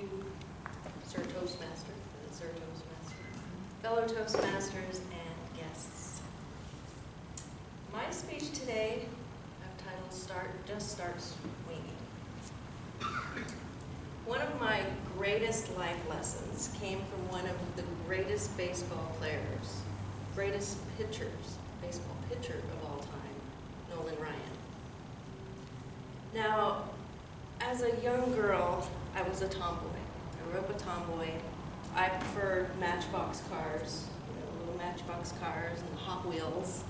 you, Sir Toastmaster, Sir Toastmaster, fellow Toastmasters, and guests. My speech today, I've titled Just Start Swinging. One of my greatest life lessons came from one of the greatest baseball players, greatest baseball pitcher of all time, Nolan Ryan. Now, as a young girl, I was a tomboy. I grew up a tomboy. I preferred Matchbox cars, little Matchbox cars and Hot Wheels.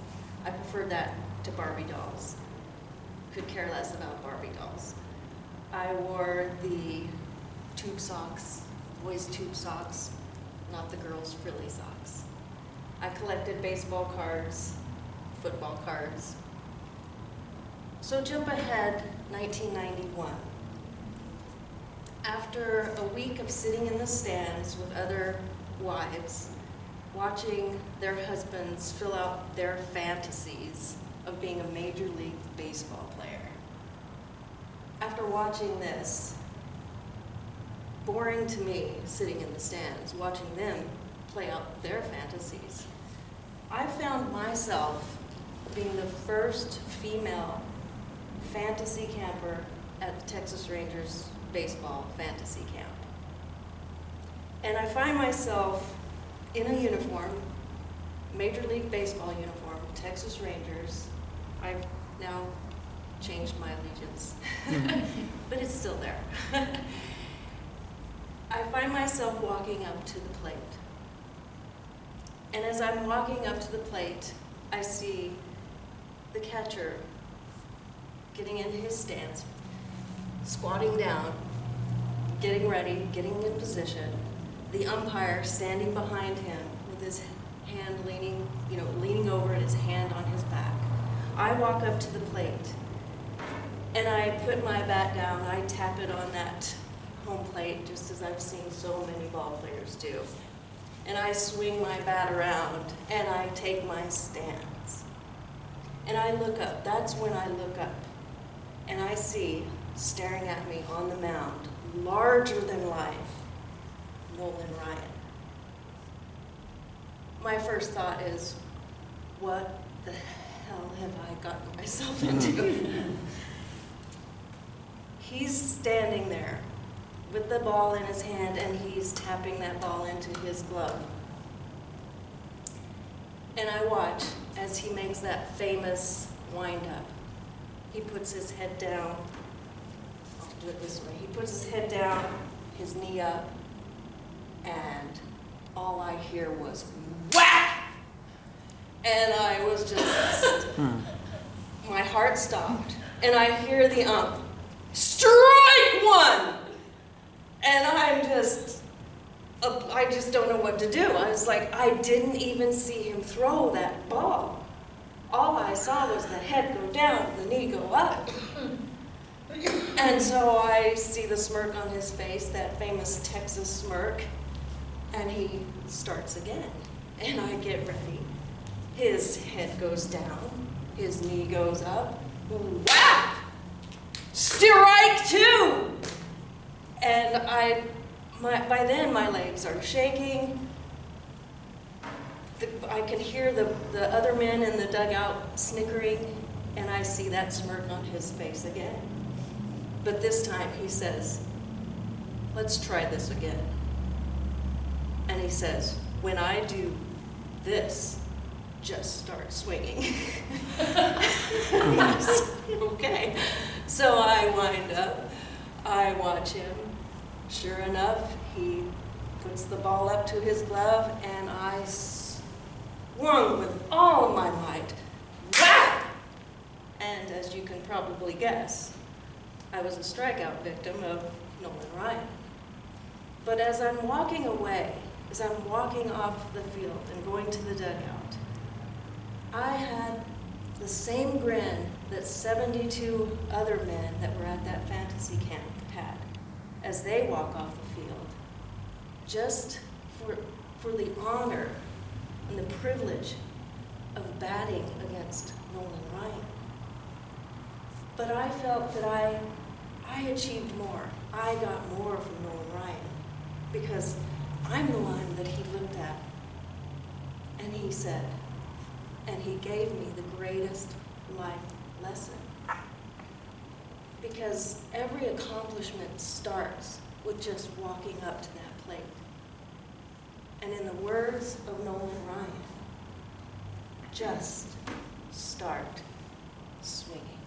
I preferred that to Barbie dolls. Could care less about Barbie dolls. I wore the tube socks, boys' tube socks, not the girls' frilly socks. I collected baseball cards, football cards. So jump ahead, 1991. After a week of sitting in the stands with other wives, watching their husbands fill out their fantasies of being a Major League Baseball player. After watching this, boring to me, sitting in the stands, watching them play out their fantasies, I found myself being the first female fantasy camper at the Texas Rangers baseball fantasy camp. And I find myself in a uniform, Major League Baseball uniform, Texas Rangers. I've now changed my allegiance, but it's still there. I find myself walking up to the plate. And as I'm walking up to the plate, I see the catcher getting in his stance, squatting down, getting ready, getting in position, the umpire standing behind him with his hand leaning over and his hand on his back. I walk up to the plate, and I put my bat down, I tap it on that home plate, just as I've seen so many ball players do. And I swing my bat around, and I take my stance. And I look up, that's when I look up, and I see, staring at me on the mound, larger than life, Nolan Ryan. My first thought is, what the hell have I gotten myself into? He's standing there with the ball in his hand, and he's tapping that ball into his glove. And I watch as he makes that famous wind-up. He puts his head down. I'll do it this way. He puts his head down, his knee up, and all I hear was whack! And I was just, my heart stopped. And I hear the ump, strike one! And I just don't know what to do. I was like, I didn't even see him throw that ball. All I saw was the head go down, the knee go up. And so I see the smirk on his face, that famous Texas smirk, and he starts again. And I get ready. His head goes down, his knee goes up, whack! Strike two! And by then my legs are shaking. I can hear the other men in the dugout snickering, and I see that smirk on his face again. But this time he says, let's try this again. And he says, when I do this, just start swinging. Okay. So I wind up, I watch him. Sure enough, he puts the ball up to his glove, and I swung with all of my might. Whack! And as you can probably guess, I was a strikeout victim of Nolan Ryan. But as I'm walking away, as I'm walking off the field and going to the dugout, I had the same grin that 72 other men that were at that fantasy camp had as they walk off the field, just for the honor and the privilege of batting against Nolan Ryan. But I felt that I I achieved more. I got more from Nolan Ryan because I'm the one that he looked at and he said, and he gave me the greatest life lesson. Because every accomplishment starts with just walking up to that plate. And in the words of Nolan Ryan, just start swinging.